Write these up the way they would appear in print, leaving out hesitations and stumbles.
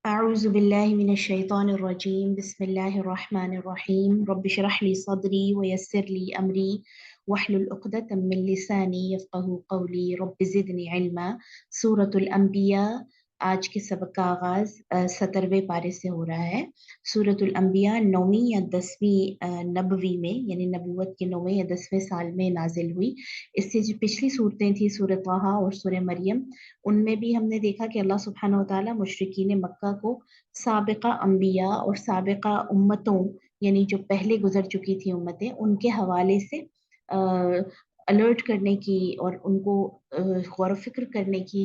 أعوذ بالله من الشيطان الرجيم بسم الله الرحمن الرحيم رب اشرح لي صدري ويسر لي أمري واحلل عقدة من لساني يفقه قولي رب زدني علما سورة الأنبياء। आज के सबक का आगाज 17वें पारे से हो रहा है। सूरतुल अंबिया 9वीं या 10वीं नबवी में यानी नबूवत के 9वें या 10वें साल में नाजिल हुई। इससे जो पिछली सूरतें थी सूरत ताहा और सूरह मरियम, उनमें भी हमने देखा कि अल्लाह सुब्हानहू व तआला मुशरिकीन मक्का को साबिका अंबिया और साबिका उम्मतों यानी जो पहले गुजर चुकी थी उम्मतें, उनके हवाले से अलर्ट करने की और उनको गौर फिक्र करने की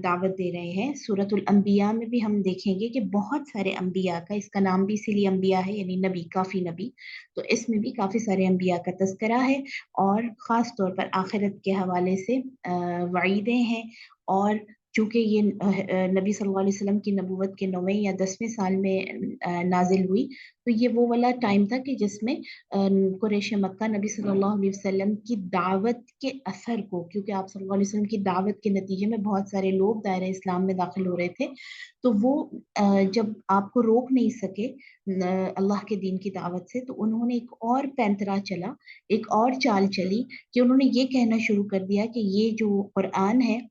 दावत दे रहे हैं। सूरतुल अंबिया में भी हम देखेंगे कि बहुत सारे अंबिया का, इसका नाम भी इसीलिए अंबिया है यानी नबी, काफ़ी नबी, तो इसमें भी काफ़ी सारे अंबिया का तज़किरा है और ख़ास तौर पर आखिरत के हवाले से वईदें हैं। और चूँकि ये नबी सल्लल्लाहु अलैहि वसल्लम की नबूवत के 9वें या 10वें साल में नाजिल हुई, तो ये वो वाला टाइम था कि जिसमें कुरैश मक्का नबी सल्लल्लाहु अलैहि वसल्लम की दावत के असर को, क्योंकि आप सल्लल्लाहु अलैहि वसल्लम की दावत के नतीजे में बहुत सारे लोग दायरा इस्लाम में दाखिल हो रहे थे, तो वो जब आपको रोक नहीं सके अल्लाह के दीन की दावत से, तो उन्होंने एक और पैंतरा चला, एक और चाल चली कि उन्होंने ये कहना शुरू कर दिया कि ये जो कुरान है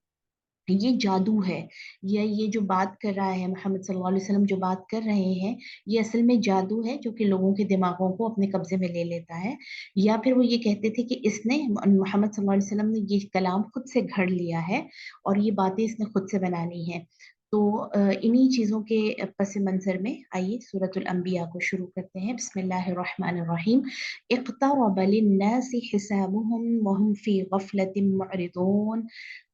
ये जादू है, या ये जो बात कर रहा है मोहम्मद सल्लल्लाहु अलैहि वसल्लम जो बात कर रहे हैं, ये असल में जादू है जो कि लोगों के दिमागों को अपने कब्जे में ले लेता है। या फिर वो ये कहते थे कि इसने मोहम्मद सल्लल्लाहु अलैहि वसल्लम ने ये कलाम खुद से घड़ लिया है और ये बातें इसने खुद से बनानी है। तो इन्हीं चीज़ों के पस मंज़र में आइए सूरतुल अंबिया को शुरू करते हैं। बिस्मिल्लाहिर्रहमानिर्रहीम। इक़्तरब लिन्नासि हिसाबुहुम वहुम फ़ी ग़फ़लतिन मुअरिदून।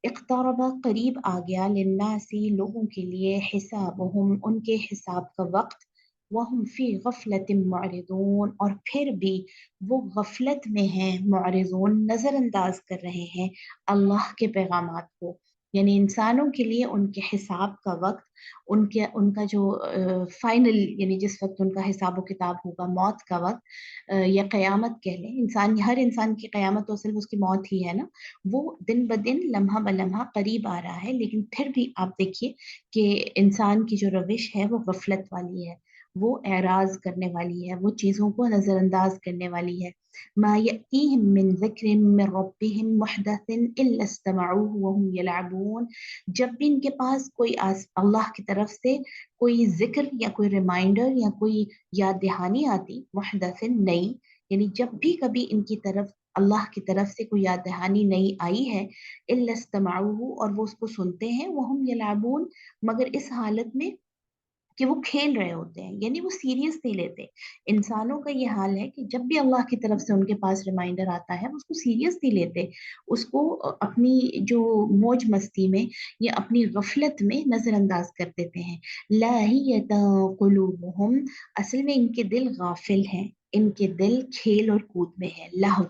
इक़्तरबा करीब आ गया, लिन्नासी लोगों के लिए, हिसाबुहुम उनके हिसाब का वक्त, वहुम फी गफलतिन मुअरिदून और फिर भी वो गफलत में हैं, मुअरिदून नज़रअंदाज कर रहे हैं अल्लाह के पैगामात को। यानी इंसानों के लिए उनके हिसाब का वक्त, उनके उनका जो फाइनल यानी जिस वक्त उनका हिसाब व किताब होगा, मौत का वक्त या क़यामत कह लें, इंसान हर इंसान की क़यामत तो सिर्फ उसकी मौत ही है ना, वो दिन ब दिन लम्हा ब लम्हा करीब आ रहा है। लेकिन फिर भी आप देखिए कि इंसान की जो रविश है वो गफलत वाली है, वो एराज करने वाली है, वो चीज़ों को नज़रअंदाज करने वाली है। मा यअतीहिम मिन ज़िक्रिन मिन रब्बिहिम मुहदथिन इल्ला इस्तमऊहु वहुम यलअबून। जब भी इनके पास कोई अल्लाह की तरफ से कोई जिक्र या कोई रिमाइंडर या कोई याद दहानी आती, मुहदथिन नई, यानी जब भी कभी इनकी तरफ अल्लाह की तरफ से कोई याद दहानी नई आई है, इल्ला इस्तमऊहु और वो उसको सुनते हैं, वहुम यलअबून मगर इस हालत में कि वो खेल रहे होते हैं, यानी वो सीरियस नहीं लेते। इंसानों का ये हाल है कि जब भी अल्लाह की तरफ से उनके पास रिमाइंडर आता है, वो उसको सीरियस नहीं लेते, उसको अपनी जो मौज मस्ती में या अपनी गफलत में नजरअंदाज कर देते हैं। लाहियता कुलूबुहुम, असल में इनके दिल गाफिल हैं, इनके दिल खेल और कूद में है। लहव,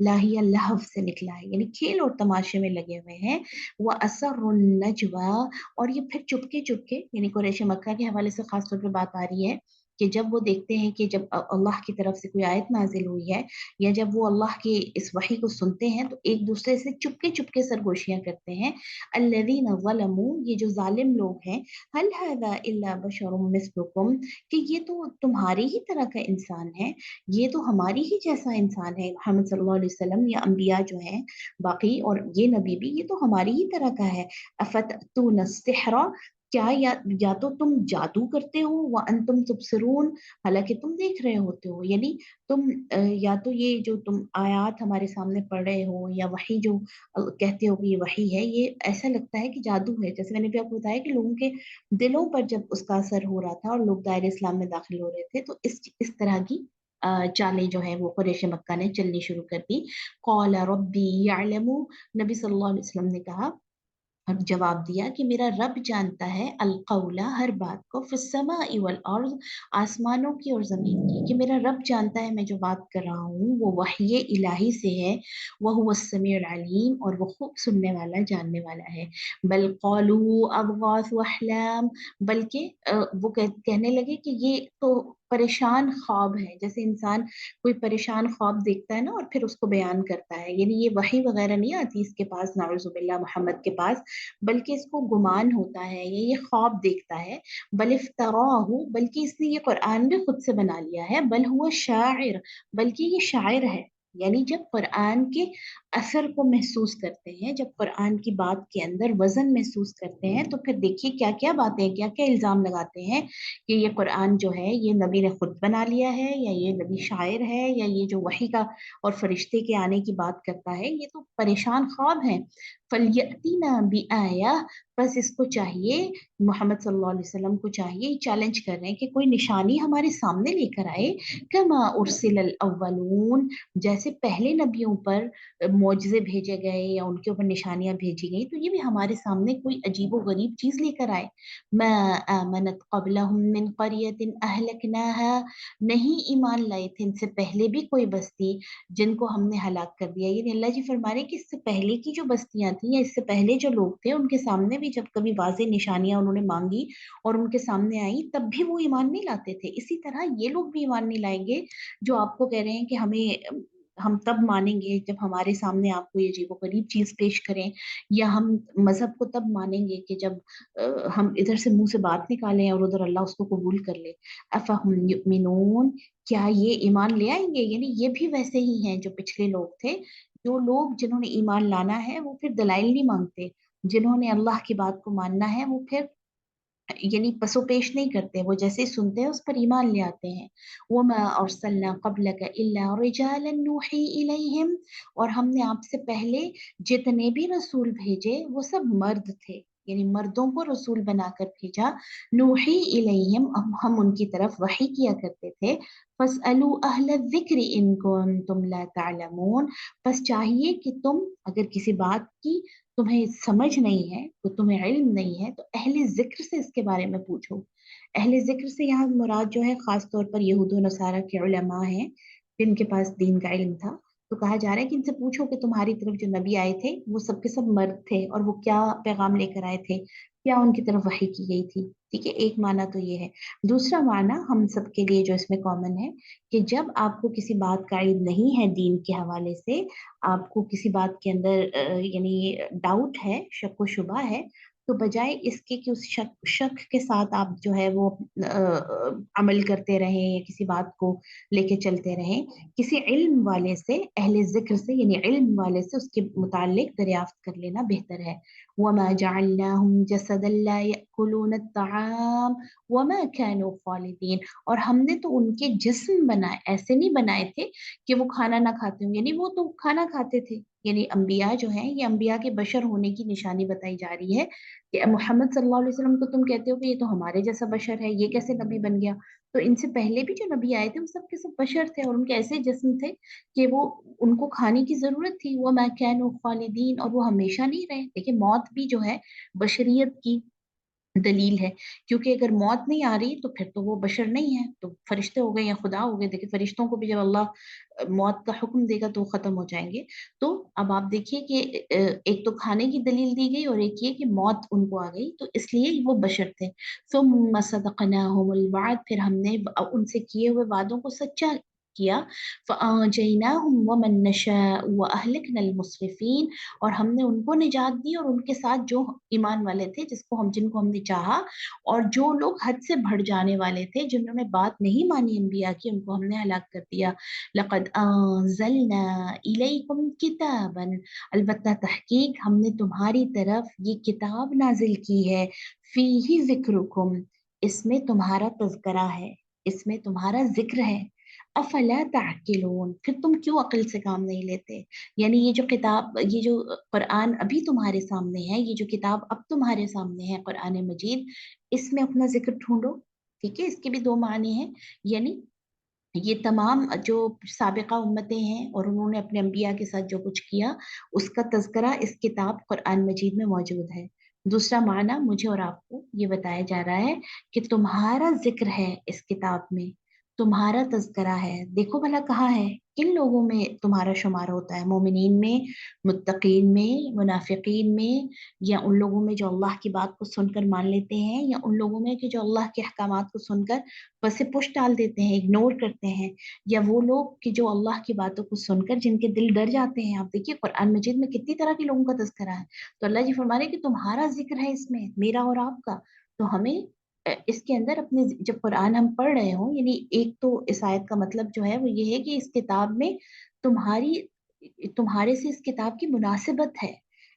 लाहिया लहव से निकला है, यानी खेल और तमाशे में लगे हुए हैं। वह असर्रुन नजवा, और ये फिर चुपके चुपके, यानी कुरैश मक्का के हवाले से खास तौर पे बात आ रही है कि जब वो देखते हैं कि जब अल्लाह की तरफ से कोई आयत नाजिल हुई है या जब वो अल्लाह की इस वही को सुनते हैं, तो एक दूसरे से चुपके चुपके सरगोशियां करते हैं। अल्लज़ीना ज़लमू, ये जो जालिम लोग हैं, हल हाज़ा इल्ला बशरुम मिस्लुकुम, कि ये तो तुम्हारी ही तरह का इंसान है, ये तो हमारी ही जैसा इंसान है, मोहम्मद सल्लल्लाहु अलैहि वसल्लम या अंबिया जो हैं बाकी और ये नबी भी, ये तो हमारी ही तरह का है। अफतून सिहरा, क्या या तो तुम जादू करते हो, व अंतुम तुबसिरून, हालांकि तुम देख रहे होते हो, यानी तुम या तो ये जो तुम आयात हमारे सामने पढ़ रहे हो या वही जो कहते हो कि ये वही है, ये ऐसा लगता है कि जादू है। जैसे मैंने भी आपको बताया कि लोगों के दिलों पर जब उसका असर हो रहा था और लोग दायरे इस्लाम में दाखिल हो रहे थे, तो इस तरह की चालें जो है वो कुरैश मक्का ने चलनी शुरू कर दी। कौला रब्बी यअलमु, नबी सल्लल्लाहु अलैहि वसल्लम ने कहा और जवाब दिया कि मेरा रब जानता है, अलकौला हर बात को, फिस्समाई वल अर्ज़, आसमानों की और ज़मीन की, कि मेरा रब जानता है मैं जो बात कर रहा हूँ वो वही इलाही से है। वह हुवा समीउल अलीम, और वो खूब सुनने वाला जानने वाला है। बल क़ालू अज़गाथ अहलाम, बल्कि वो कहने लगे कि ये तो परेशान ख्वाब है। जैसे इंसान कोई परेशान ख्वाब देखता है ना और फिर उसको बयान करता है, यानी ये वही वगैरह नहीं आती इसके पास, नाउज़ुबिल्लाह, मोहम्मद के पास, बल्कि इसको गुमान होता है या ये ख्वाब देखता है। बल इफ्तराहु, बल्कि इसने ये कुरान भी खुद से बना लिया है। बल हुआ शायर, बल्कि ये शायर है। यानी जब कुरान के असर को महसूस करते हैं, जब कुरान की बात के अंदर वजन महसूस करते हैं, तो फिर देखिए क्या क्या बातें, क्या क्या इल्जाम लगाते हैं कि ये कुरान जो है ये नबी ने खुद बना लिया है, या ये नबी शायर है, या ये जो वही का और फरिश्ते के आने की बात करता है ये तो परेशान ख्वाब है। फलयतीना बि आया, बस इसको चाहिए, मोहम्मद सल्लल्लाहु अलैहि वसल्लम को चाहिए, चैलेंज कर रहे हैं कि कोई निशानी हमारे सामने लेकर आए। कमा उर्सिलल अव्वलून, जैसे पहले नबियों पर मोजज़े भेजे गए या उनके ऊपर निशानियां भेजी गई, तो ये भी हमारे सामने कोई अजीबो गरीब चीज लेकर आए। मा आमनत क़ब्लहुम मिन क़रियतिन अहलकनाहा, नहीं ईमान लाए थे इनसे पहले भी कोई बस्ती जिनको हमने हलाक कर दिया। ये अल्लाह जी फरमा रहे कि इससे पहले की जो बस्तियां थी या इससे पहले जो लोग थे उनके सामने भी जब कभी वाज़ेह निशानियां उन्होंने मांगी और उनके सामने आई, तब भी वो ईमान नहीं लाते थे। इसी तरह ये लोग भी ईमान नहीं लाएंगे जो आपको कह रहे हैं कि हम तब मानेंगे जब हमारे सामने आपको ये अजीबोगरीब चीज पेश करें, या हम मजहब को तब मानेंगे कि जब हम इधर से मुंह से बात निकालें और उधर अल्लाह उसको कबूल कर ले। अफहुम युमिनून, क्या ये ईमान ले आएंगे? यानी ये भी वैसे ही हैं जो पिछले लोग थे। जो लोग जिन्होंने ईमान लाना है वो फिर दलाइल नहीं मांगते, जिन्होंने अल्लाह की बात को मानना है वो फिर यानी पसोपेश नहीं करते, वो जैसे सुनते हैं उस पर ईमान ले आते हैं। वमा अरसलना क़ब्लका इल्ला रिजालन नूही इलैहिम, और हमने आपसे पहले जितने भी रसूल भेजे वो सब मर्द थे, यानी मर्दों को रसूल बनाकर भेजा। नूही इलैहिम, हम उनकी तरफ वही किया करते थे। फसअलु अहल ज़िक्रि इन कुंतुम ला तालमून, बस चाहिए कि तुम अगर किसी बात की तुम्हें समझ नहीं है, तो तुम्हें इल्म नहीं है, तो अहले जिक्र से इसके बारे में पूछो। अहले जिक्र से यहाँ मुराद जो है खास तौर पर यहूद और नसारा के उलमा हैं जिनके पास दीन का इल्म था। तो कहा जा रहा है कि इनसे पूछो कि तुम्हारी तरफ जो नबी आए थे वो सबके सब मर्द थे, और वो क्या पैगाम लेकर आए थे, क्या उनकी तरफ वही की गई थी। ठीक है, एक माना तो ये है। दूसरा माना हम सबके लिए जो इसमें कॉमन है, कि जब आपको किसी बात का इल्म नहीं है दीन के हवाले से, आपको किसी बात के अंदर यानी डाउट है, शक व शुबा है, तो बजाय इसके कि उस शक शक के साथ आप जो है वो अमल करते रहें या किसी बात को लेके चलते रहें, किसी इल्म वाले से, अहले जिक्र से यानी इल्म वाले से उसके मुतालिक दरियाफ्त कर लेना बेहतर है। वमा जअलनाहुम जसदन ला यअकुलून अत्तआम वमा कानू खालिदीन, और हमने तो उनके जिस्म बनाए, ऐसे नहीं बनाए थे कि वो खाना ना खाते हों, यानी वो तो खाना खाते थे। यानी अंबिया जो हैं, ये अंबिया के बशर होने की निशानी बताई जा रही है कि मोहम्मद सल्लल्लाहु अलैहि वसल्लम को तुम कहते हो कि ये तो हमारे जैसा बशर है, ये कैसे नबी बन गया? तो इनसे पहले भी जो नबी आए थे वो सब के सब बशर थे, और उनके ऐसे जिस्म थे कि वो उनको खाने की जरूरत थी। वो मा कानू खालिदीन, और वो हमेशा नहीं रहे। देखिए मौत भी जो है बशरियत की दलील है, क्योंकि अगर मौत नहीं आ रही तो फिर तो वो बशर नहीं है, तो फरिश्ते हो गए या खुदा हो गए। देखिए फरिश्तों को भी जब अल्लाह मौत का हुक्म देगा तो वो खत्म हो जाएंगे। तो अब आप देखिए कि एक तो खाने की दलील दी गई और एक ये कि मौत उनको आ गई, तो इसलिए वो बशर थे। सुम्मा सदक़नाहुमुल वाद, फिर हमने उनसे किए हुए वादों को सच्चा किया। फ़अंजयनाहुम वमन नशाअ व अहलकनल मुस्रिफीन, और हमने उनको निजात दी और उनके साथ जो ईमान वाले थे, जिनको हमने चाहा, और जो लोग हद से बढ़ जाने वाले थे, जिन्होंने बात नहीं मानी अंबिया की, उनको हमने हलाक कर दिया। लक़द अंज़लना इलैकुम किताबन, अलबत्ता तहकीक हमने तुम्हारी तरफ ये किताब नाजिल की है। फीही ज़िक्रुकुम, इसमें तुम्हारा तज़किरा है, इसमें तुम्हारा जिक्र है। अफला ताकिलून, फिर तुम क्यों अक्ल से काम नहीं लेते? यानी ये जो किताब, ये जो कुरान अभी तुम्हारे सामने है, ये जो किताब अब तुम्हारे सामने है कुरान मजीद, इसमें अपना जिक्र ढूंढो। ठीक है, इसके भी दो माने हैं। यानी ये तमाम जो साबिका उम्मतें हैं और उन्होंने अपने अंबिया के साथ जो कुछ किया, उसका तज़किरा इस किताब कुरान मजीद में मौजूद है। दूसरा माना मुझे और आपको ये बताया जा रहा है कि तुम्हारा जिक्र है इस किताब में, तुम्हारा तज़किरा है, देखो भला कहाँ है, किन लोगों में तुम्हारा शुमार होता है, मोमिनीन में, मुत्तकीन में, मुनाफिकीन में, या उन लोगों में जो अल्लाह की बात को सुनकर मान लेते हैं, या उन लोगों में कि जो अल्लाह के अहकामात को सुनकर बस से पुश डाल देते हैं, इग्नोर करते हैं, या वो लोग कि जो अल्लाह की बातों को सुनकर जिनके दिल डर जाते हैं। आप देखिए कुरान मजीद में कितनी तरह के लोगों का तज़किरा है। तो अल्लाह जी फरमा रहे हैं कि तुम्हारा जिक्र है इसमें, मेरा और आपका। तो हमें इसके अंदर अपने जब कुरान हम पढ़ रहे हो, यानी एक तो इस आयत का मतलब जो है वो ये है कि इस किताब में तुम्हारी तुम्हारे से इस किताब की मुनासिबत है।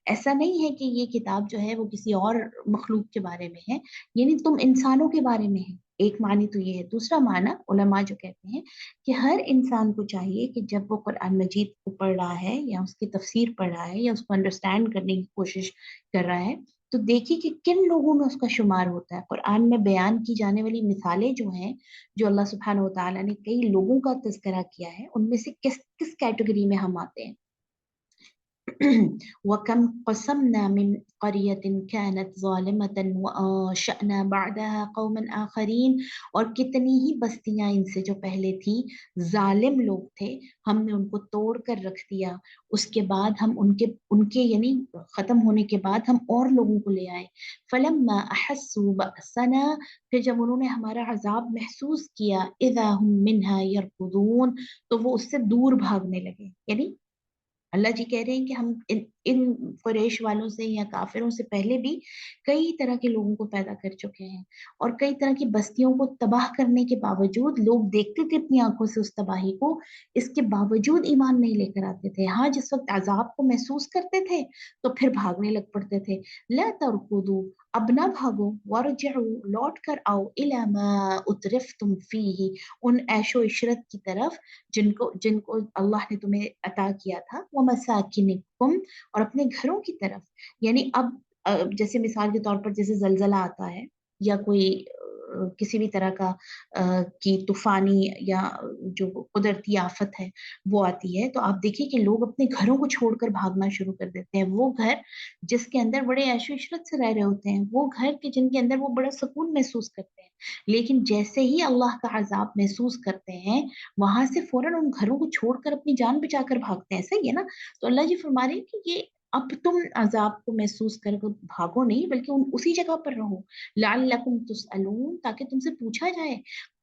ऐसा नहीं है कि ये किताब जो है वो किसी और मखलूक के बारे में है, यानी तुम इंसानों के बारे में है। एक मानी तो ये है। दूसरा माना उलमा जो कहते हैं कि हर इंसान को चाहिए कि जब वो कुरान मजीद को पढ़ रहा है या उसकी तफसीर पढ़ रहा है या उसको अंडरस्टैंड करने की कोशिश कर रहा है, तो देखिए कि किन लोगों में उसका शुमार होता है। कुरान में बयान की जाने वाली मिसालें जो हैं, जो अल्लाह सुब्हानहू व तआला ने कई लोगों का तज़किरा किया है, उनमें से किस किस कैटेगरी में हम आते हैं। वकम क़समना मिन क़रियतिन कानत ज़ालिमतन वअंशअना बअदहा क़ौमन आख़रीन, और कितनी ही बस्तियां इनसे जो पहले थी, जालिम लोग थे, हमने उनको तोड़ कर रख दिया। उसके बाद हम उनके उनके यानी खत्म होने के बाद हम और लोगों को ले आए। फलम्मा अहस्सू बअसना, फिर जब उन्होंने हमारा अजाब महसूस किया, इज़ा हुम मिन्हा यरकुदून, तो वो उससे दूर भागने लगे। यानी अल्लाह जी कह रहे हैं कि हम इन कुरैश वालों से या काफिरों से पहले भी कई तरह के लोगों को पैदा कर चुके हैं, और कई तरह की बस्तियों को तबाह करने के बावजूद लोग देखते थे अपनी आंखों से उस तबाही को, इसके बावजूद ईमान नहीं लेकर आते थे। हाँ, जिस वक्त अजाब को महसूस करते थे तो फिर भागने लग पड़ते थे। ला तरकुदू, अब ना भागो, वरजिउ, लौट कर आओ, इला मा उतरिफ्तुम फीही, उन ऐशो इशरत की तरफ जिनको जिनको अल्लाह ने तुम्हें अता किया था, वो मसाकिनिकुम, और अपने घरों की तरफ। यानी अब जैसे मिसाल के तौर पर जैसे जलजला आता है, या कोई किसी भी तरह का की तूफानी या जो कुदरती आफत है वो आती है, तो आप देखिए कि लोग अपने घरों को छोड़कर भागना शुरू कर देते हैं। वो घर जिसके अंदर बड़े ऐशो इशरत से रह रहे होते हैं, वो घर के जिनके अंदर वो बड़ा सुकून महसूस करते हैं, लेकिन जैसे ही अल्लाह का अजाब महसूस करते हैं, वहां से फौरन उन घरों को छोड़कर अपनी जान बचाकर भागते हैं। सही है ना? तो अल्लाह जी फरमा रहे हैं कि ये अब तुम अजाब को महसूस कर भागो नहीं, बल्कि उसी जगह पर रहो। लअल्लकुम तुसअलून, ताकि तुमसे पूछा जाए।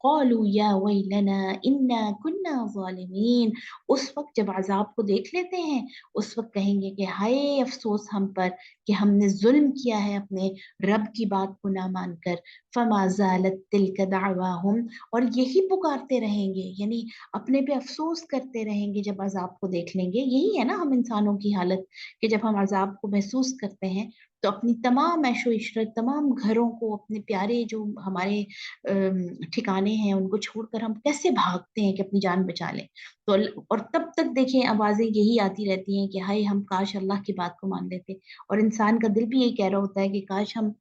क़ालू या वैलना इन्ना कुन्ना ज़ालिमीन, उस वक्त जब अजाब को देख लेते हैं, उस वक्त कहेंगे कि हाय अफसोस हम पर कि हमने जुल्म किया है अपने रब की बात को ना मानकर। फमा ज़ालत तिलक दअवाहुम, और यही पुकारते रहेंगे, यानी अपने पे अफसोस करते रहेंगे जब अजाब को देख लेंगे। यही है ना हम इंसानों की हालत, कि जब हम अजाब को महसूस करते हैं तो अपनी तमाम ऐशो इशरत, तमाम घरों को, अपने प्यारे जो हमारे ठिकाने हैं उनको छोड़कर हम कैसे भागते हैं कि अपनी जान बचा लें। तो और तब तक देखें आवाजें यही आती रहती हैं कि हाय हम काश अल्लाह की बात को मान लेते। और इंसान का दिल भी यही कह रहा होता है कि काश हम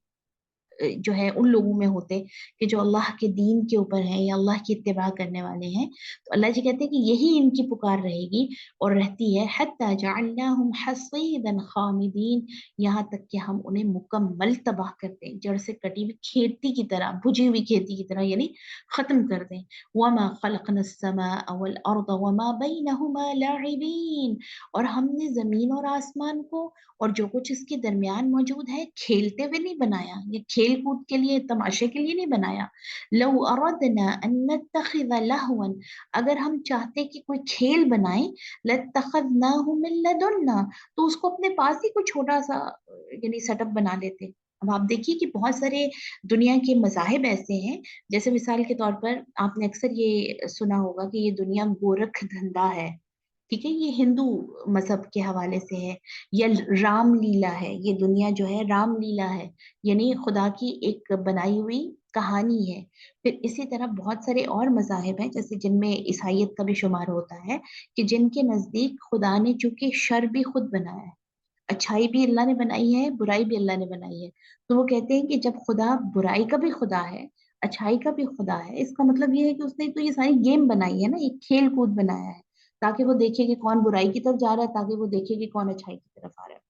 जो है उन लोगों में होते कि जो अल्लाह के दीन के ऊपर हैं या अल्लाह की इत्तिबा करने वाले हैं। तो अल्लाह जी कहते हैं कि यही इनकी पुकार रहेगी और रहती है। हत्ता जअलनाहुम हसीदन खामिदीन, यहाँ तक कि हम उन्हें मुकम्मल तबाह कर दें, जड़ से कटी हुई खेती की तरह, बुझी हुई खेती की तरह, यानी खत्म कर दें। वमा खलकनस समाअ वल अर्द वमा बैनहुमा लाइबीन, और हमने जमीन और आसमान को और जो कुछ इसके दरमियान मौजूद है खेलते हुए नहीं बनाया, ये खेल कूद के लिए, तमाशे के लिए नहीं बनाया। लौ अरदना अन नत्तखिज़ लहवन, अगर हम चाहते कि कोई खेल बनाए, लत्तखज़नाहु मिन लदुन्ना, तो उसको अपने पास ही कोई छोटा सा यानी सेटअप बना लेते। अब आप देखिए कि बहुत सारे दुनिया के मज़ाहिब ऐसे हैं, जैसे मिसाल के तौर पर आपने अक्सर ये सुना होगा कि ये दुनिया गोरख धंधा है, ठीक है, ये हिंदू मजहब के हवाले से है। या रामलीला है, ये दुनिया जो है रामलीला है, यानी खुदा की एक बनाई हुई कहानी है। फिर इसी तरह बहुत सारे और मजाहिब हैं, जैसे जिनमें ईसाइयत का भी शुमार होता है, कि जिनके नजदीक खुदा ने चूंकि शर भी खुद बनाया है, अच्छाई भी अल्लाह ने बनाई है, बुराई भी अल्लाह ने बनाई है, तो वो कहते हैं कि जब खुदा बुराई का भी खुदा है, अच्छाई का भी खुदा है, इसका मतलब ये है कि उसने तो ये सारी गेम बनाई है ना, एक खेल कूद बनाया है, ताकि वो देखे कि कौन बुराई की तरफ जा रहा है, ताकि वो देखे कि कौन अच्छाई की तरफ आ रहा है।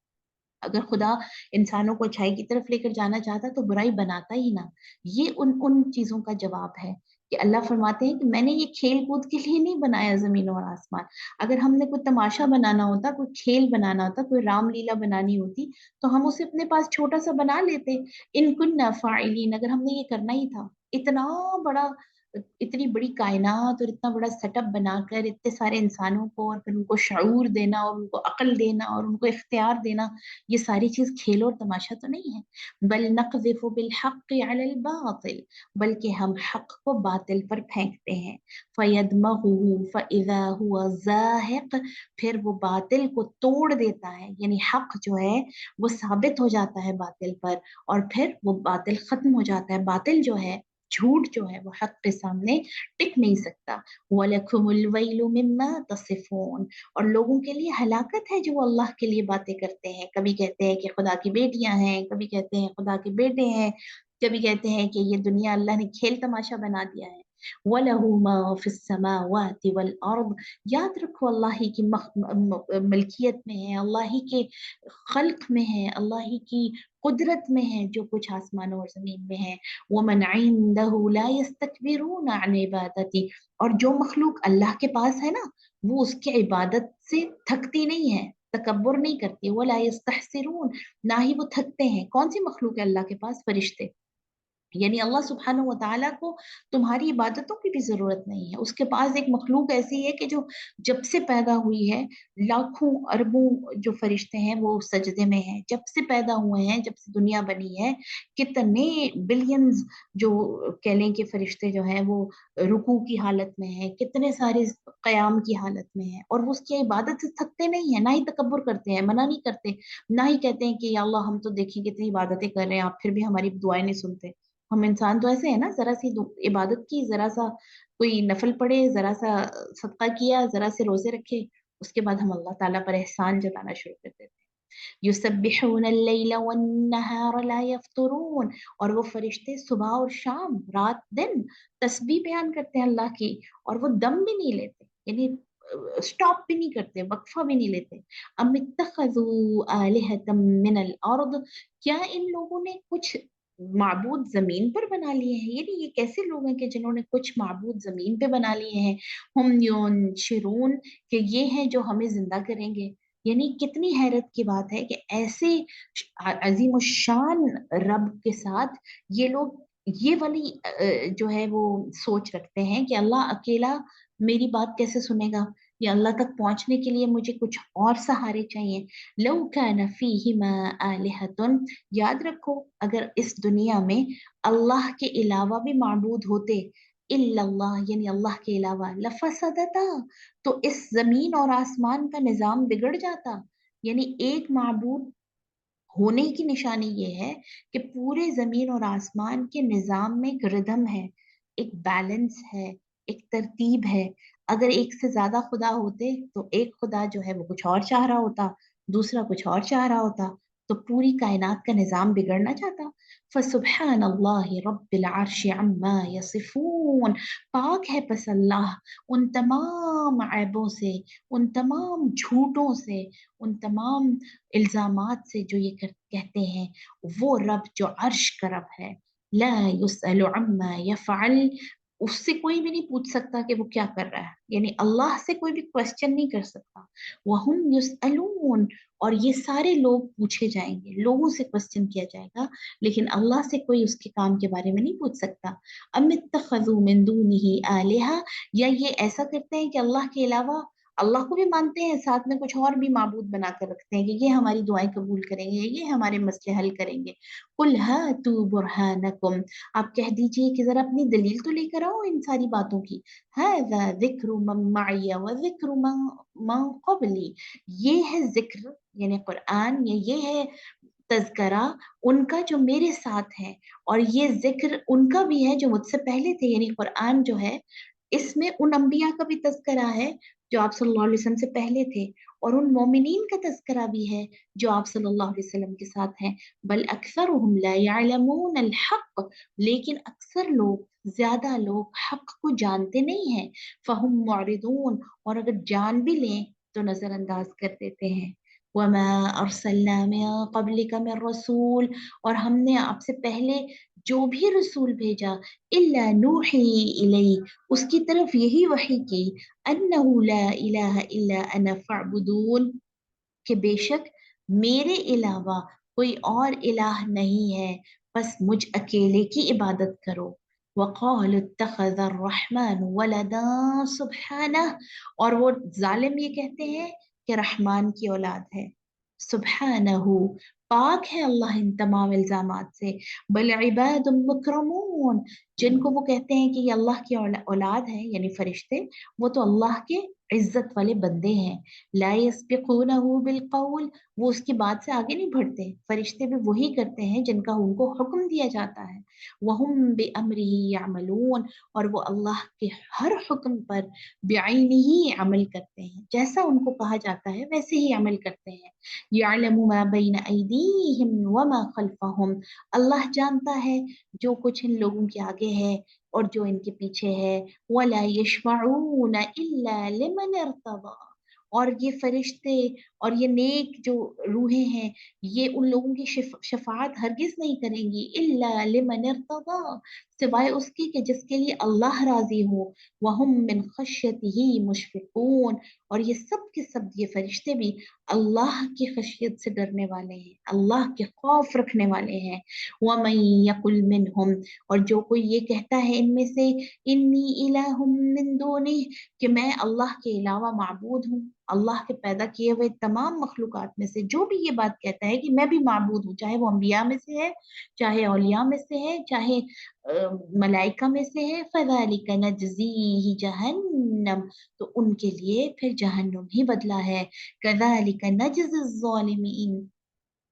अगर खुदा इंसानों को अच्छाई की तरफ लेकर जाना चाहता तो बुराई बनाता ही ना। ये उन उन चीजों का जवाब है کہ اللہ फरमाते हैं कि मैंने ये खेल कूद के लिए नहीं बनाया जमीन और आसमान। अगर हमने कोई तमाशा बनाना होता, कोई खेल बनाना होता, कोई रामलीला बनानी होती, तो हम उसे अपने पास छोटा सा बना लेते। इन कुन्ना फाइलिन, अगर हमने ये करना ही था, इतना बड़ा, इतनी बड़ी कायनात और इतना बड़ा सेटअप बनाकर इतने सारे इंसानों को, और फिर उनको शऊर देना और उनको अक्ल देना और उनको इख्तियार देना, ये सारी चीज खेल और तमाशा तो नहीं है। बल नक़ज़िफ़ु बिल हक़्क़ि अलल बातिल, बल्कि हम हक को बातिल पर फेंकते हैं। फयदमग़ुहु फ़इज़ा हुवा ज़ाहिक़, फिर वो बातिल को तोड़ देता है, यानी हक जो है वो साबित हो जाता है बातिल पर, और फिर वो बातिल खत्म हो जाता है। बातिल जो है, झूठ जो है, वो हक के सामने टिक नहीं सकता। वलकुमुल वैलु मिम्मा तसिफून, और लोगों के लिए हलाकत है जो वो अल्लाह के लिए बातें करते हैं। कभी कहते हैं कि खुदा की बेटियां हैं, कभी कहते हैं खुदा के बेटे हैं, कभी कहते हैं कि ये दुनिया अल्लाह ने खेल तमाशा बना दिया है। वलहु मा फिस समावाति वल अर्द, याद रखो अल्लाह ही की मलकियत में है, अल्लाह ही के खल्क में है, अल्लाह ही की कुदरत में है जो कुछ आसमानों और जमीन में है। वमन इंदहु ला यस्तकबिरून अन इबादती, और जो मखलूक अल्लाह के पास है ना, वो उसकी इबादत से थकती नहीं है, तकब्बुर नहीं करती। वला यस्तहसिरून, ना ही वो थकते हैं। कौन सी मखलूक है अल्लाह के पास? फरिश्ते। यानी अल्लाह सुब्हानहू व तआला को तुम्हारी इबादतों की भी जरूरत नहीं है। उसके पास एक मखलूक ऐसी है कि जो जब से पैदा हुई है, लाखों अरबों जो फरिश्ते हैं वो सजदे में हैं, जब से पैदा हुए हैं, जब से दुनिया बनी है। कितने बिलियंस जो कह लें कि फरिश्ते जो हैं वो रुकू की हालत में है, कितने सारे कयाम की हालत में है, और वो उसकी इबादत से थकते नहीं है, ना ही तकब्बुर करते हैं, मना नहीं करते, ना ही कहते हैं कि या अल्लाह हम तो देखिए कितनी इबादतें कर रहे हैं, आप फिर भी हमारी दुआएं नहीं सुनते। हम इंसान तो ऐसे है ना, जरा सी इबादत की, जरा सा कोई नफल पढ़े, जरा सा सदका किया, जरा से रोजे रखे, उसके बाद हम अल्लाह ताला पर एहसान जताना शुरू कर देते हैं। युसब्बिहून अल-लैल वन-नहार ला यफ्तुरून, और वो फरिश्ते सुबह और शाम, रात दिन तस्बीह बयान करते हैं अल्लाह की, और वो दम भी नहीं लेते, यानी स्टॉप भी नहीं करते, वक्फा भी नहीं लेते। अम इत्तखज़ू आलिहतम मिनल अर्द, क्या इन लोगों ने कुछ माबूद जमीन पर बना लिए हैं? यानी ये कैसे लोग हैं कि जिन्होंने कुछ माबूद जमीन पे बना लिए हैं? हम युनशिरून, कि ये हैं जो हमें जिंदा करेंगे। यानी कितनी हैरत की बात है कि ऐसे अजीम शान रब के साथ ये लोग ये वाली जो है वो सोच रखते हैं कि अल्लाह अकेला मेरी बात कैसे सुनेगा, या अल्लाह तक पहुंचने के लिए मुझे कुछ और सहारे चाहिए। लौ कान फीहिमा आलिहतुन, याद रखो अगर इस दुनिया में अल्लाह के अलावा भी माबूद होते, इल्लल्लाह यानी अल्लाह के अलावा, लफसदता, तो इस जमीन और आसमान का निजाम बिगड़ जाता। यानी एक माबूद होने की निशानी ये है कि पूरे जमीन और आसमान के निजाम में एक रिदम है, एक बैलेंस है, एक तरतीब है। अगर एक से ज्यादा खुदा होते तो एक खुदा जो है वो कुछ और चाह रहा होता, दूसरा कुछ और चाह रहा होता, तो पूरी कायनात का निजाम बिगड़ना चाहता। फसुब्हान अल्लाह रब्बिल अर्शि अम्मा यसिफून, पाक है बस अल्लाह उन तमाम ऐबों से, उन तमाम झूठों से, उन तमाम इल्जामात से जो ये कहते हैं। वो रब जो अर्श का रब है, ला युसअलु अम्मा यफअल, उससे कोई भी नहीं पूछ सकता कि वो क्या कर रहा है, यानी अल्लाह से कोई भी क्वेश्चन नहीं कर सकता। वहुम युसअलून, और ये सारे लोग पूछे जाएंगे, लोगों से क्वेश्चन किया जाएगा, लेकिन अल्लाह से कोई उसके काम के बारे में नहीं पूछ सकता। अम इत्तखज़ू मिन दूनिही आलिहा, या ये ऐसा करते हैं कि अल्लाह के अलावा अल्लाह को भी मानते हैं, साथ में कुछ और भी माबूद बनाकर रखते हैं कि ये हमारी दुआएं कबूल करेंगे, ये हमारे मसले हल करेंगे। कुल हातू बुरहानकुम, आप कह दीजिए कि जरा अपनी दलील तो लेकर आओ इन सारी बातों की। हाज़ा ज़िक्रु मन मअय व ज़िक्रु मन मन क़ब्ली, ये है जिक्र यानी कुरान, ये है तज़किरा उनका जो मेरे साथ है, और ये जिक्र उनका भी है जो मुझसे पहले थे, यानी कुरान जो है इसमें उन अंबिया का भी तज़किरा है जो आप सल्लल्लाहु अलैहि वसल्लम से पहले थे, और उन मोमिनीन का तज़किरा भी है जो आप सल्लल्लाहु अलैहि वसल्लम के साथ हैं। बल अक्सरुहुम ला यअलमून अल हक़, लेकिन अक्सर लोग, ज्यादा लोग हक को जानते नहीं हैं। फहुम मुअरिदून, और अगर जान भी लें तो नजरअंदाज कर देते हैं। वमा अरसलना मिन क़ब्लिका मिन रसूल, और हमने आपसे पहले जो भी रसूल भेजा, इल्ला नूही इलैहि, उसकी तरफ यही वही की, अन्नहु ला इलाहा इल्ला अना फअबुदून, कि बेशक मेरे अलावा कोई और इलाह नहीं है, बस मुझ अकेले की इबादत करो। वक़ाल इत्तख़ज़ अर्रहमान वलदा सुब्हानह, और वो जालिम ये कहते हैं कि रहमान की औलाद है। सुब्हानहू, पाक है अल्लाह इन तमाम इल्जामात से। बल इबादुम मुकरमून, जिनको वो कहते हैं कि ये अल्लाह की औलाद है यानी फरिश्ते, वो तो अल्लाह के इज्जत वाले बंदे हैं। ला यस्बिकूनहु बिलकौल, वो उसकी बात से आगे नहीं बढ़ते। फरिश्ते भी वही करते हैं जिनका उनको हुक्म दिया जाता है। वहुम बिअम्रिही यअमलून, और वो अल्लाह के हर हुक्म पर बेआइनिही अमल करते हैं, जैसा उनको कहा जाता है वैसे ही अमल करते हैं। यअलमु मा बैन अयदीहिम व मा खल्फहुम, अल्लाह जानता है जो कुछ इन लोगों के आगे है और जो इनके पीछे है। वला यशफऊन इल्ला लिमन इर्तदा, और ये फरिश्ते और ये नेक जो रूहें हैं, ये उन लोगों की शफाअत हरगिज नहीं करेंगी, इल्ला लिमन इर्तदा, सिवाय उसके कि जिसके लिए अल्लाह राजी हो। वहुम मिन खश्यतिही मुशफिकून, और ये सब के सब ये फरिश्ते भी अल्लाह की खशियत से डरने वाले हैं, अल्लाह के खौफ रखने वाले हैं। वमन यकुल मिनहुम, और जो कोई ये कहता है इनमें से, इन्नी इलाहुम मिन दूनिह, कि मैं अल्लाह के अलावा माबूद हूँ, अल्लाह के पैदा किए हुए तमाम मखलूकात में से जो भी ये बात कहता है कि मैं भी माबूद हूँ, चाहे वो अम्बिया में से है, चाहे औलिया में से है, चाहे मलाइका में से है, फज़ालिका नजज़ीही जहन्नम, तो उनके लिए फिर जहन्नुम ही बदला है। कज़ालिका नजज़िज़्ज़ालिमीन,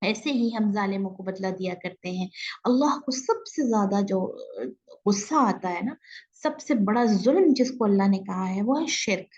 ऐसे ही हम जालिमों को बदला दिया करते हैं। अल्लाह को सबसे ज्यादा जो गुस्सा आता है ना, सबसे बड़ा जुल्म जिसको अल्लाह ने कहा है वो है शिर्क,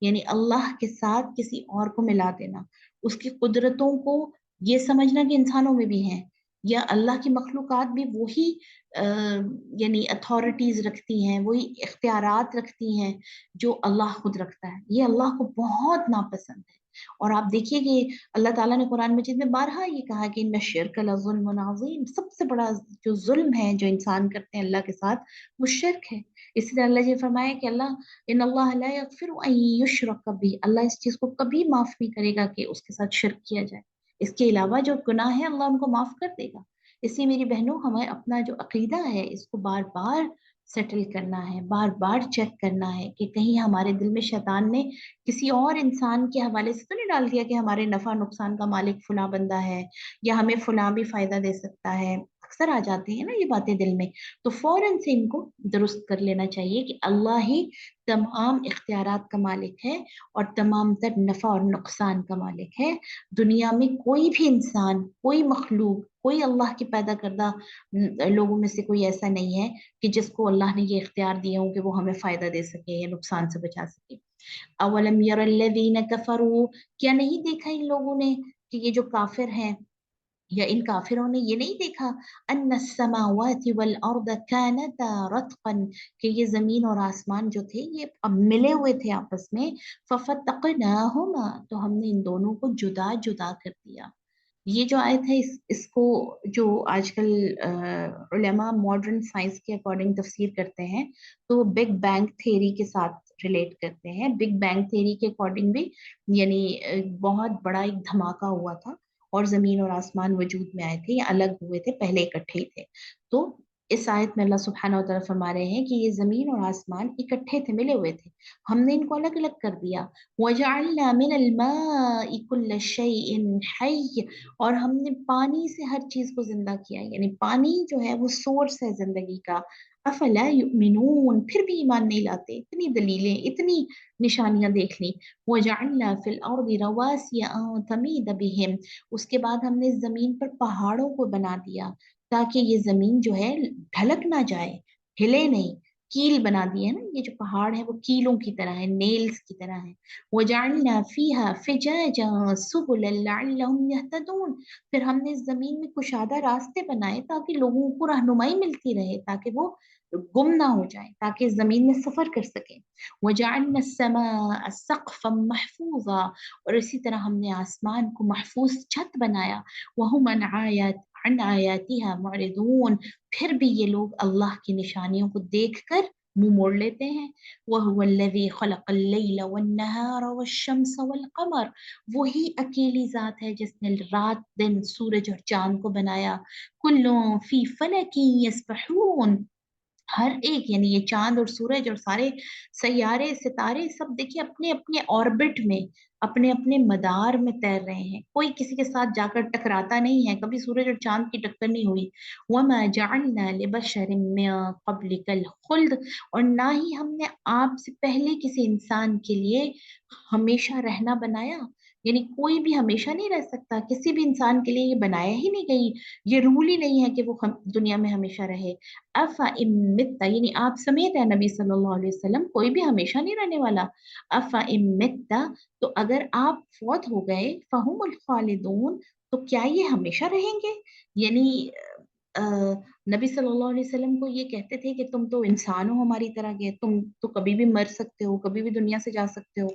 यानी अल्लाह के साथ किसी और को मिला देना, उसकी कुदरतों को ये समझना कि इंसानों में भी है, या अल्लाह की मखलूकात भी वही यानी अथॉरिटीज रखती हैं, वही इख्तियारात रखती हैं जो अल्लाह खुद रखता है। ये अल्लाह को बहुत नापसंद है। और आप देखिए कि अल्लाह ताला ने कुरान मजीद में बारहा ये कहा कि इन्न शिर्क लज़ुल्मुन अज़ीम, सबसे बड़ा जो जुल्म है जो इंसान करते हैं अल्लाह के साथ, वो शिर्क है। इसलिए अल्लाह जी फरमाया कि इन्नल्लाह ला यगफिरु अन युशरक बिही, अल्लाह इस चीज को कभी माफ नहीं करेगा कि उसके साथ शिर्क किया जाए। इसके अलावा जो गुनाह है अल्लाह उनको माफ कर देगा। इसलिए मेरी बहनों, हमें अपना जो अकीदा है इसको बार बार सेटल करना है, बार बार चेक करना है कि कहीं हमारे दिल में शैतान ने किसी और इंसान के हवाले से तो नहीं डाल दिया कि हमारे नफा नुकसान का मालिक फला बंदा है, या हमें फला भी फायदा दे सकता है। अक्सर आ जाती है ना ये बातें दिल में, तो फौरन से इनको दुरुस्त कर लेना चाहिए कि अल्लाह ही तमाम इख्तियारात का मालिक है और तमाम तर नफा और नुकसान का मालिक है। दुनिया में कोई भी इंसान, कोई मखलूक, कोई अल्लाह की पैदा करदा लोगों में से कोई ऐसा नहीं है कि जिसको अल्लाह ने ये इख्तियार दिए हों कि वो हमें फायदा दे सके या नुकसान से बचा सके। अवलम यरल्लज़ीन कफरू, क्या नहीं देखा इन लोगों ने कि ये जो काफिर हैं, या इन काफिरों ने ये नहीं देखा, अन्ना समावाति वल अर्द कानता रत्कन, कि ये जमीन और आसमान जो थे ये अब मिले हुए थे आपस में, फफतकनाहुमा, तो हमने इन दोनों को जुदा जुदा कर दिया। ये जो आयत है इसको जो आजकल उलेमा मॉडर्न साइंस के अकॉर्डिंग तफसीर करते हैं, तो बिग बैंग थ्योरी के साथ रिलेट करते हैं। बिग बैंग थ्योरी के अकॉर्डिंग भी यानी बहुत बड़ा एक धमाका हुआ था और जमीन और आसमान वजूद में आए थे, या अलग हुए थे, पहले इकट्ठे ही थे। तो इस आयत में अल्लाह सुब्हानहू व तआला फरमा रहे हैं कि ये जमीन और आसमान इकट्ठे थे, मिले हुए थे, हमने इनको अलग अलग कर दिया। वजअलना मिनल माइ कुल्ल शैइन हय्य, और हमने पानी से हर चीज को जिंदा किया, यानी पानी जो है वो सोर्स है जिंदगी का। अफला युमिनून, फिर भी ईमान नहीं लाते, इतनी दलीलें, इतनी निशानियां देख ली। वजअलना फिल अर्दि रवासिया अन तमीद बिहिम, उसके बाद हमने जमीन पर पहाड़ों को बना दिया ताकि ये जमीन जो है ढलक ना जाए, हिले नहीं। कील बना दी है ना, ये जो पहाड़ है वो कीलों की तरह है, नेल्स की तरह है। वजअलना फीहा फिजाजा सुबुलन लअल्लहुम यहतदून, फिर हमने इस जमीन में कुशादा रास्ते बनाए ताकि लोगों को रहनुमाई मिलती रहे, ताकि वो गुम ना हो जाए, ताकि इस जमीन में सफर कर सके। वजअलना अस्समाअ सक़फ़न महफूज़ा, और इसी तरह हमने आसमान को महफूज छत बनाया। वहुम अन आयातिहा मुरिदून, फिर भी ये लोग अल्लाह की निशानियों को देखकर मुंह मोड़ लेते हैं। वहुवल्लज़ी खलक़ल लैला वन्नहारा वश्शम्स वल्क़मर, वही अकेली जात है जिसने रात दिन सूरज और चांद को बनाया। कुल्लुन फी फलकिन यस्बहून, हर एक यानी ये चांद और सूरज और सारे सैयारे सितारे सब देखिए अपने अपने ऑर्बिट में, अपने अपने मदार में तैर रहे हैं, कोई किसी के साथ जाकर टकराता नहीं है, कभी सूरज और चांद की टक्कर नहीं हुई। वमा जअलना लिबशरिन मिन क़ब्लिकल खुल्द, और ना ही हमने आपसे पहले किसी इंसान के लिए हमेशा रहना बनाया, यानी कोई भी हमेशा नहीं रह सकता, किसी भी इंसान के लिए ये बनाया ही नहीं गई, ये रूल ही नहीं है कि वो हम दुनिया में हमेशा रहे। अफा इम्मित्ता, यानी आप समेत है नबी सल्लल्लाहु अलैहि वसल्लम, कोई भी हमेशा नहीं रहने वाला। अफा इम्मित्ता, तो अगर आप फौत हो गए, फहुमुल खालिदून, तो क्या ये हमेशा रहेंगे? यानी अ, नबी सल्लल्लाहु अलैहि वसल्लम को ये कहते थे कि तुम तो इंसान हो हमारी तरह के, तुम तो कभी भी मर सकते हो, कभी भी दुनिया से जा सकते हो।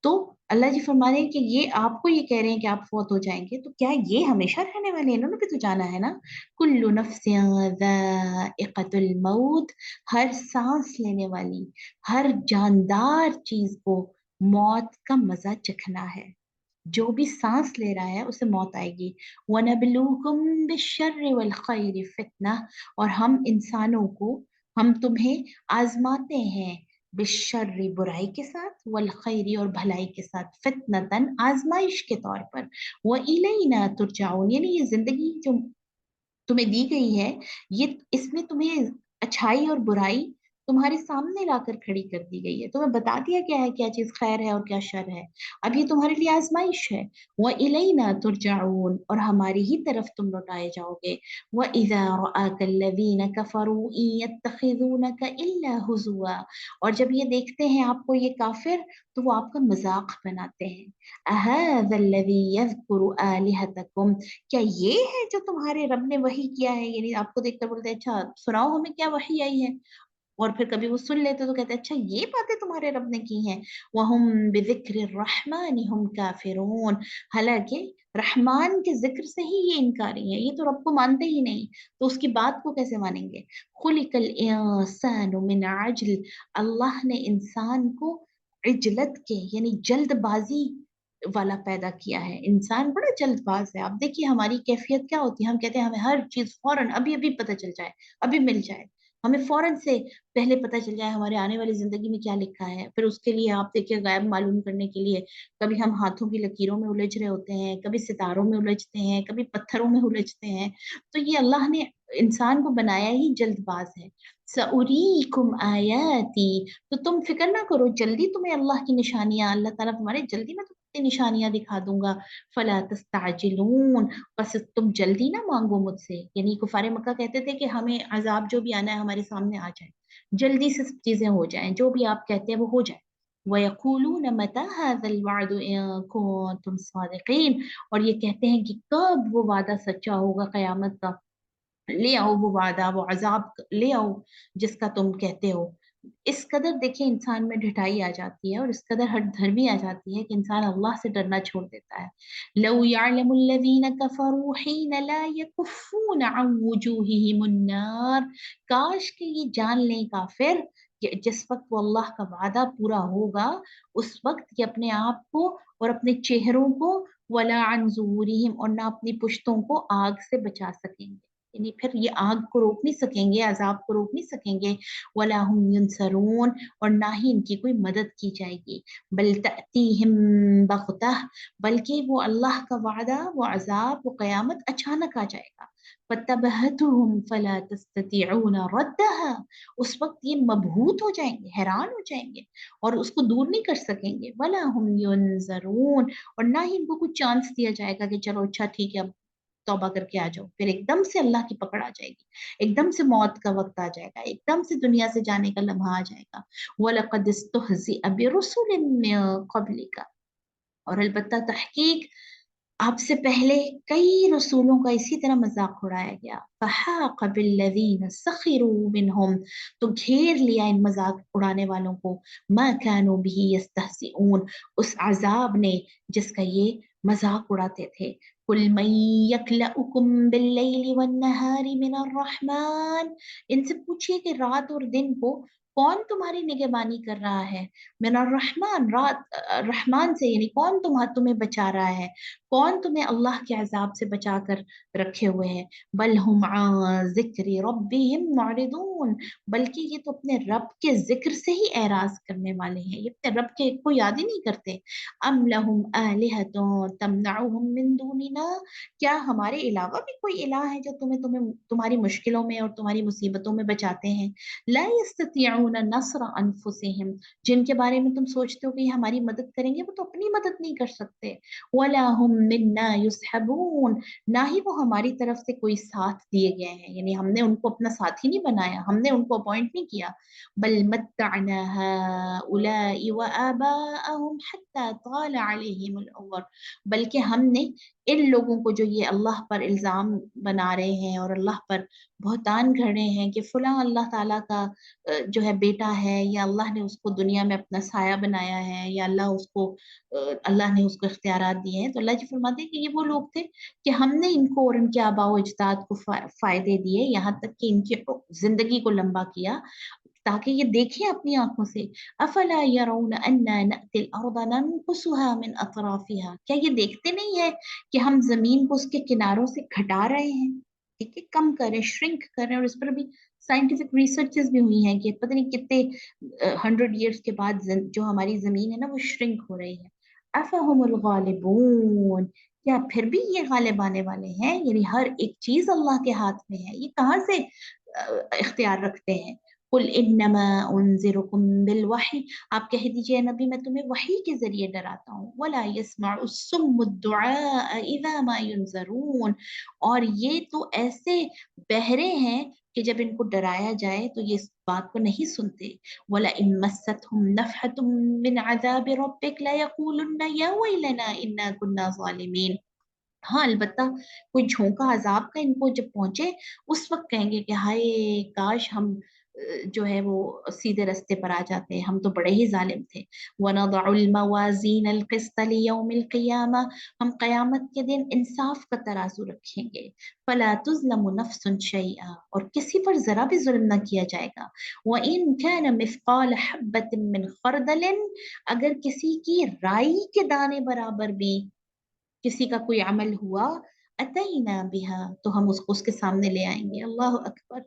तो अल्लाह जी फरमा रहे हैं कि ये आपको ये कह रहे हैं कि आप फौत हो जाएंगे, तो क्या ये हमेशा रहने वाले हैं? इन्होंने भी तो जाना है ना। कुल्लु नफ्सिन ज़ाइक़तुल मौत, हर सांस लेने वाली, हर जानदार चीज को मौत का मजा चखना है। जो भी सांस ले रहा है उसे मौत आएगी। वनबलूकुम बिश्शर्रि वल खैरि फितना, और हम इंसानों को, हम तुम्हें आजमाते हैं, बिश्शर्रि बुराई के साथ, वल खैरि और भलाई के साथ, फितनतन आजमाइश के तौर पर। व इलैना तुरजाऊन, यानी ये जिंदगी जो तुम्हें दी गई है, ये इसमें तुम्हें अच्छाई और बुराई तुम्हारे सामने लाकर खड़ी कर दी गई है, तुम्हें बता दिया गया है क्या चीज खैर है और क्या शर है। अब ये तुम्हारे लिए आजमाइश है। व इलैना तुरजाऊन, और हमारी ही तरफ तुम लौटाए जाओगे। व इज़ा रआकल्लज़ीन कफरू इन यत्तखिज़ूनका इल्ला हुज़ुआ, और जब ये देखते हैं आपको ये काफिर, तो वो आपका मजाक बनाते हैं। अहाज़ल्लज़ी यज़कुरु आलिहतकुम, क्या ये है जो तुम्हारे रब ने वही किया है? यानी आपको देखकर बोलते हैं अच्छा सुनाओ हमें क्या वही आई है, और फिर कभी वो सुन लेते तो कहते हैं अच्छा ये बातें तुम्हारे रब ने की हैं। वहुम बिज़िक्रि रहमानि हुम काफिरून, हालांकि रहमान के जिक्र से ही ये इनकारी है, ये तो रब को मानते ही नहीं, तो उसकी बात को कैसे मानेंगे। खुलिकल इंसानु मिन अज्ल, अल्लाह ने इंसान को इजलत के यानी जल्दबाजी वाला पैदा किया है। इंसान बड़ा जल्दबाज है। आप देखिए हमारी कैफियत क्या होती है, हम कहते हैं हमें हर चीज फौरन अभी अभी पता चल जाए, अभी मिल जाए, हमें फौरन से पहले पता चल जाए हमारे आने वाली जिंदगी में क्या लिखा है। फिर उसके लिए आप देखिए गायब मालूम करने के लिए कभी हम हाथों की लकीरों में उलझ रहे होते हैं, कभी सितारों में उलझते हैं, कभी पत्थरों में उलझते हैं। तो ये अल्लाह ने इंसान को बनाया ही जल्दबाज है। सउरीकुम आयाती, तो तुम फिक्र ना करो, जल्दी तुम्हें अल्लाह की निशानियां, अल्लाह ताला तुम्हारे जल्दी में तुम्हें निशानियां दिखा दूंगा। फला तस्ताजिलून, बस तुम जल्दी ना मांगो मुझसे, यानी कुफारे मक्का कहते थे कि हमें अजाब जो भी आना है हमारे सामने आ जाए, जल्दी से सब चीजें हो जाएं, जो भी आप कहते हैं वो हो जाए। वयकूलून मता हाज़ल वादु इन कुंतुम सादिकीन, और ये कहते हैं कि कब वो वादा सच्चा होगा कयामत का, ले आओ वो वादा, वो अजाब ले आओ जिसका तुम कहते हो। इस कदर देखिए इंसान में ढिठाई आ जाती है और इस कदर हठ धर्मी आ जाती है कि इंसान अल्लाह से डरना छोड़ देता है। लौ यअलमुल्लज़ीन कफ़रू हीन ला यकुफ़ून अन वुजूहिहिमुन नार, काश कि ये जान लें काफिर कि जिस वक्त वो अल्लाह का वादा पूरा होगा, उस वक्त ये अपने आप को और अपने चेहरों को, वला अन ज़ुहूरिहिम, और ना अपनी पुश्तों को आग से बचा सकेंगे, यानी फिर ये आग को रोक नहीं सकेंगे, अजाब को रोक नहीं सकेंगे। वला हुम युनसरून, और ना ही इनकी कोई मदद की जाएगी। बल तअतीहिम बग़तह, बल्कि वो अल्लाह का वादा, वो अजाब, वो कयामत अचानक आ जाएगा। फतबहतुहुम फला तस्ततीऊन रद्दहा, उस वक्त ये मबहूत हो जाएंगे, हैरान हो जाएंगे, और उसको दूर नहीं कर सकेंगे। वला हुम युनजरून, और ना ही इनको कुछ चांस दिया जाएगा कि चलो अच्छा ठीक है अब तौबा करके आ जाओ, फिर एकदम से अल्लाह की पकड़ आ जाएगी, एकदम से मौत का वक्त आ जाएगा, एकदम से दुनिया से जाने का लम्हा आ जाएगा। वलक़द इस्तुहज़िअ बिरुसुलिन मिन क़ब्लिका, और अलबत्ता तहकीक आपसे पहले कई रसूलों का इसी तरह मजाक उड़ाया गया। फहाक़ बिल्लज़ीन सख़िरू मिनहुम, तो घेर लिया इन मजाक उड़ाने वालों को, मा कानू बिही यस्तहज़िऊन, उस अजाब ने जिसका ये मजाक उड़ाते थे। कुल मन यक्लउकुम बिल्लैलि वन्नहारि मिनर रहमान, इनसे पूछिए कि रात और दिन को कौन तुम्हारी निगहबानी कर रहा है। मिनर रहमान, रहमान से, यानी कौन तुम्हें बचा रहा है, कौन तुम्हें अल्लाह के अजाब से बचा कर रखे हुए है। बल हुम अन ज़िक्रि रब्बिहिम मुअरिदून, बल्कि ये तो अपने रब के जिक्र से ही एराज करने वाले हैं, ये अपने रब के को याद ही नहीं करते। अम लहुम आलिहतुन तमनउहुम मिन दूनिना, क्या हमारे अलावा भी कोई इलाह है जो तुम्हें तुम्हें तुम्हारी मुश्किलों में और तुम्हारी मुसीबतों में बचाते हैं। ला यस्ततिऊन नस्र अनफुसिहिम, जिनके बारे में तुम सोचते हो कि ये हमारी मदद करेंगे, वो तो अपनी मदद नहीं कर सकते। वला हुम मिन्ना युस्हबून, ना ही वो हमारी तरफ से कोई साथ दिए गए हैं, यानी हमने उनको अपना साथी नहीं बनाया, हमने उनको अपॉइंट नहीं किया। बल मत्तअना हाउलाई व आबाअहुम हत्ता ताल अलैहिमुल उमर, बल्कि हमने इन लोगों को, जो ये अल्लाह पर इल्जाम बना रहे हैं और अल्लाह पर बहतान गढ़ रहे हैं कि फलां अल्लाह ताला का जो है बेटा है, या अल्लाह ने उसको दुनिया में अपना साया बनाया है, या अल्लाह ने उसको इख्तियारात दिए हैं, तो अल्लाह जी फरमाते हैं कि ये वो लोग थे कि हमने इनको और इनके आबा व अजदाद को फायदे दिए, यहाँ तक कि इनकी जिंदगी को लंबा किया, ताकि ये देखें अपनी आंखों से। अफला यरौन अन्ना नअतिल अर्द ननकुसुहा मिन अतराफिहा, क्या ये देखते नहीं है कि हम जमीन को उसके किनारों से घटा रहे हैं, ठीक है, कम कर रहे हैं, श्रिंक कर रहे हैं। और इस पर भी साइंटिफिक रिसर्चेस भी हुई हैं कि पता नहीं कितने 100 ईयर्स के बाद जो हमारी जमीन है ना, वो श्रिंक हो रही है। अफहुमुल गालिबून, क्या फिर भी ये गालिब आने वाले हैं, यानी हर एक चीज अल्लाह के हाथ में है, ये कहाँ से इख्तियार रखते हैं। कुल इन्नमा उन्ज़िरुकुम बिल वही, आप कह दीजिए नबी मैं तुम्हें वही के जरिए डराता हूँ। वला यस्मउ सुम्मु दुआ इज़ा मा युनज़रून, और ये तो ऐसे बहरे हैं कि जब इनको डराया जाए तो ये इस बात को नहीं सुनते। वला इन मस्सतहुम नफ़हतुम मिन अज़ाबि रब्बिक ला यक़ूलुन्ना या वैलना इन्ना कुन्ना ज़ालिमीन, हाँ अलबत्ता कोई झोंका अजाब का इनको जब पहुंचे, उस वक्त कहेंगे कि हाय, काश हम जो है वो सीधे रास्ते पर आ जाते, हम तो बड़े ही जालिम थे। वनदउल मवाजीन अलकिस्त लियौमिल क़ियामा, हम क़यामत के दिन इंसाफ का तराजू रखेंगे। फला तुज़लमु नफ्सुन शैआ, और किसी पर जरा भी जुल्म न किया जाएगा। व इन कान मिस्क़ाल हब्बतिन मिन खरदलिन, अगर किसी की राई के दाने बराबर भी किसी का कोई अमल हुआ, अतैना बिहा, तो हम उसको उसके सामने ले आएंगे। अल्लाह अकबर,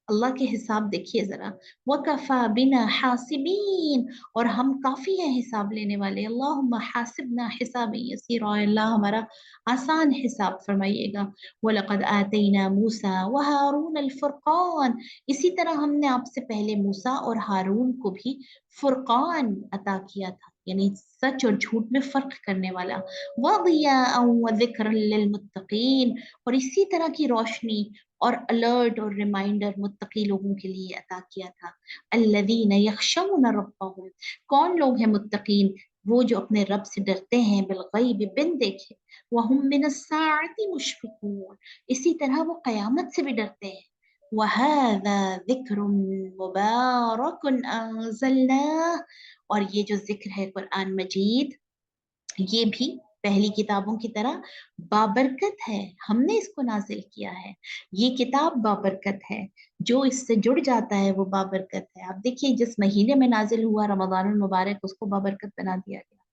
अल्लाह के हिसाब देखिए जरा। वकफा बिना हासिबीन, और हम काफी हैं हिसाब लेने वाले। अल्लाहुम्मा हासिबना हिसाबन यसीरा, अल्लाह हमारा आसान हिसाब फरमाइएगा। वलक़द आतैना मूसा व हारून अल फुरक़ान, इसी तरह हमने आपसे पहले मूसा और हारून को भी फुरक़ान अता किया था, यानी सच और झूठ में फर्क करने वाला। वदिया व ज़िक्र लिल मुत्तकीन, और इसी तरह की रोशनी और अलर्ट और रिमाइंडर मुत्तकी लोगों के लिए अता किया था। अल्लज़ीन यख़शौन रब्बहुम, कौन लोग हैं मुत्तकीन, वो जो अपने रब से डरते हैं, बिलग़ैब, बिन देखे। वहुम मिनस्साअति मुश्फ़िकून, इसी तरह वो क़यामत से भी डरते हैं। वहाज़ा ज़िक्रुम मुबारकुन अंज़लनाह, और ये जो जिक्र है कुरान मजीद, ये भी पहली किताबों की तरह बाबरकत है, हमने इसको नाजिल किया है। ये किताब बाबरकत है, जो इससे जुड़ जाता है वो बाबरकत है। आप देखिए जिस महीने में नाजिल हुआ रमजानुल मुबारक, उसको बाबरकत बना दिया गया।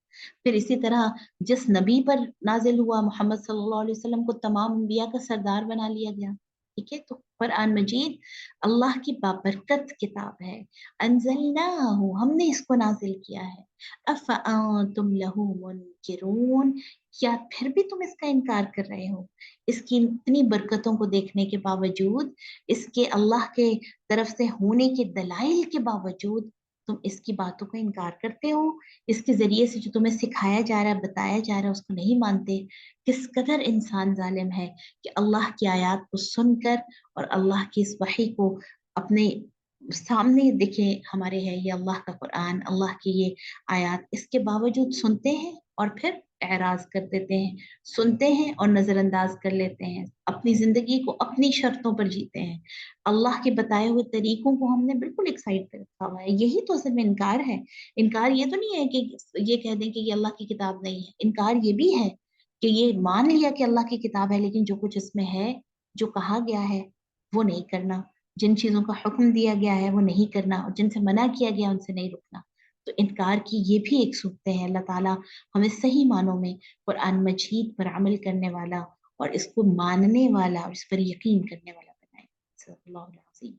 फिर इसी तरह जिस नबी पर नाजिल हुआ मोहम्मद सल्लल्लाहु अलैहि वसल्लम, को तमाम अंबिया का सरदार बना लिया गया। ठीक है, तो कुरान मजीद अल्लाह की बाबरकत किताब है। अंजलनाहु, हमने इसको नाजिल किया है। अफ़अंतुम लहू मुनकिरून, क्या फिर भी तुम इसका इनकार कर रहे हो, इसकी इतनी बरकतों को देखने के बावजूद, इसके अल्लाह के तरफ से होने के दलाइल के बावजूद। तुम इसकी बातों का इनकार करते हो, इसके ज़रिए से जो तुम्हें सिखाया जा रहा है, बताया जा रहा है, उसको नहीं मानते। किस कदर इंसान ज़ालिम है कि अल्लाह की आयत को सुनकर और अल्लाह की इस वही को अपने सामने दिखे, हमारे है ये अल्लाह का कुरान, अल्लाह की ये आयत, इसके बावजूद सुनते हैं और फिर एराज कर देते हैं, सुनते हैं और नजरअंदाज कर लेते हैं, अपनी जिंदगी को अपनी शर्तों पर जीते हैं। अल्लाह के बताए हुए तरीकों को हमने बिल्कुल एक साइड पे रखा हुआ है। यही तो असल में इनकार है। इनकार ये तो नहीं है कि ये कह दें कि ये अल्लाह की किताब नहीं है। इनकार ये भी है कि ये मान लिया कि अल्लाह की किताब है, लेकिन जो कुछ इसमें है, जो कहा गया है, वो नहीं करना। जिन चीजों का हुक्म दिया गया है वो नहीं करना, और जिनसे मना किया गया उनसे नहीं रुकना। तो इनकार की ये भी एक सूरत है। अल्लाह ताला हमें सही मानों में कुरान मजीद पर अमल करने वाला और इसको मानने वाला और इस पर यकीन करने वाला बनाए। सल्लल्लाहु अलैहि वसल्लम।